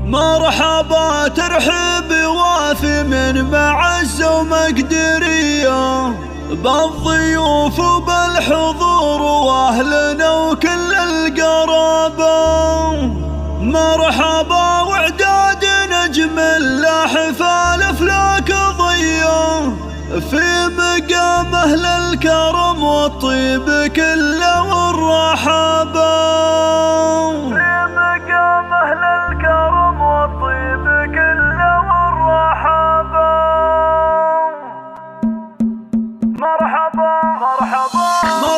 مرحبا ترحب وافي من معز ومقدرية، بالضيوف وبالحضور واهلنا وكل القرابة. مرحبا واعداد نجم لا حفال افلاك ضية، في مقام اهل الكرم والطيب كله والرحابة.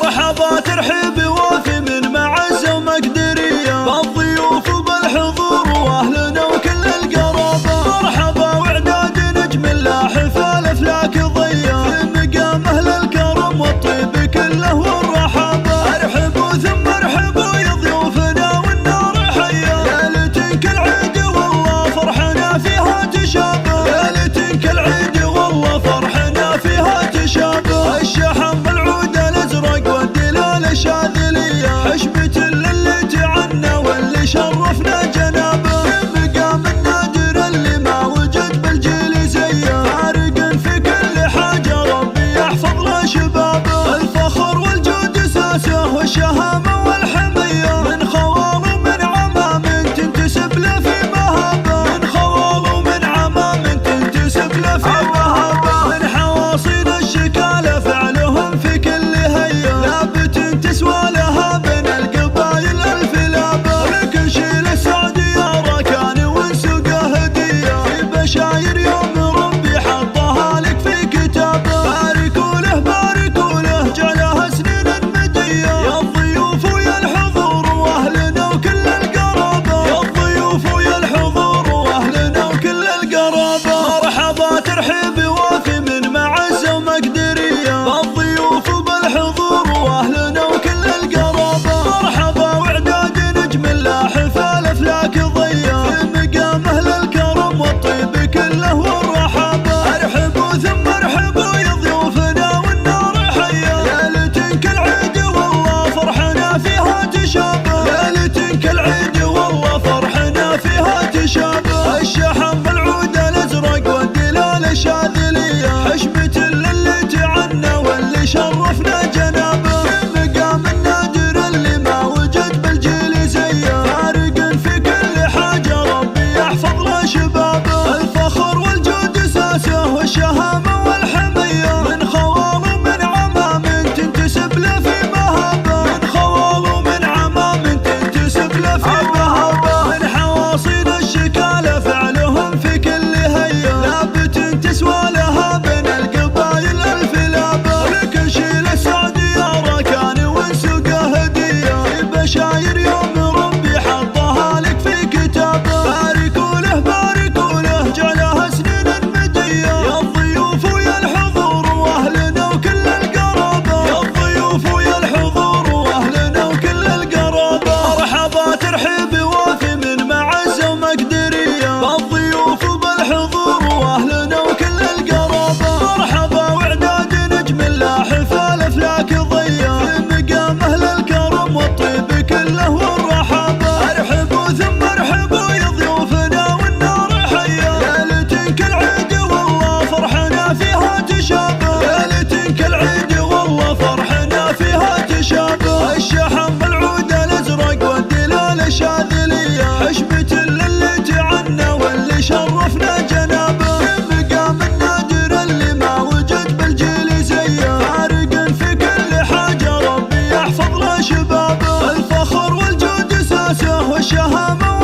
مرحبا ترحيب وافي من معز ومقدرية، بالضيوف وبالحضور واهلنا وكل القرابة. مرحبا واعداد نجم لا حفال افلاك ضية، في مقام اهل الكرم والطيب كله والرحابة. ارحبوا ثم ارحبوا يا ضيوفنا والنار حية، ليلتك العيد والله فرحنا فيها تشابه، ليلتك العيد والله فرحنا فيها تشابه. الشحن بالعود الازرق والدلال الشاذلية، حشمة اللي تعنا واللي شرفنا جنابه، في مقام النادر اللي ما وجد بالجيل زيه، فارق في كل حاجة ربي يحفظ له شبابه. الفخر والجود اساسه والشهامة والحمية، من خوال ومن عمام تنتسب له في مهابه، من خوال ومن عمام تنتسب له في مهابه. من حواصيل الشكالة فعلهم في كل هية، لابت تسوى لها بين القبايل الف لابة. لكن شيل السعد يا ركان ونسوقه هدية، في بشاير يوم ربي حطها لك في كتابه. باركوا له باركوا له جعلها سنين مدية، يا الضيوف ويا الحضور واهلنا وكل القرابة، يا الضيوف ويا الحضور واهلنا وكل القرابة. مرحبا ترحيب وافي من معز ومقدرية، بالضيوف وبالحضور واهلنا وكل القرابة. مرحبا واعداد نجم لا حفال افلاك ضية، في مقام اهل الكرم والطيب كله والرحابة. ارحبوا ثم ارحبوا يا ضيوفنا والنار حية، ليلتك العيد والله فرحنا فيها تشابه، ليلتك العيد والله فرحنا فيها تشابه. الشحن بالعود الازرق والدلال الشاذلية، حشمة اللي تعنا واللي شرفنا جنابه، في مقام النادر اللي ما وجد بالجيل زيه، فارق في كل حاجة ربي يحفظ له شبابه. الفخر والجود اساسه والشهامة والحمية، من خوال ومن عمام تنتسب له في مهابه، من خوال ومن عمام تنتسب له في مهابه. من حواصيل الشكالة فعلهم في كل هية، لابت تسوى لها بين القبايل الف لابة. لكن شيل السعد يا ركان ونسوقه هدية، في بشاير يوم ربي حطها لك في كتابه. باركوا له جعلها سنين مدية، يا الضيوف ويا الحضور واهلنا وكل القرابة، يا الضيوف ويا الحضور واهلنا وكل القرابة. مرحبا ترحيب وافي من معز ومقدرية، بالضيوف وبالحضور واهلنا وكل القرابة. مرحبا واعداد نجم لا حفال افلاك ضية، في مقام اهل الكرم والطيب كله والرحابة. ارحبوا ثم ارحبوا يا ضيوفنا والنار حية، ليلتك العيد والله فرحنا فيها تشابه، ليلتك العيد والله فرحنا فيها تشابه. الشحن بالعود الازرق والدلال الشاذلية، حشمة اللي تعنا واللي شرفنا جنابه، في مقام النادر اللي ما وجد بالجيل زيه، فارق في كل حاجة ربي يحفظ له شبابه. الفخر والجود اساسه والشهامة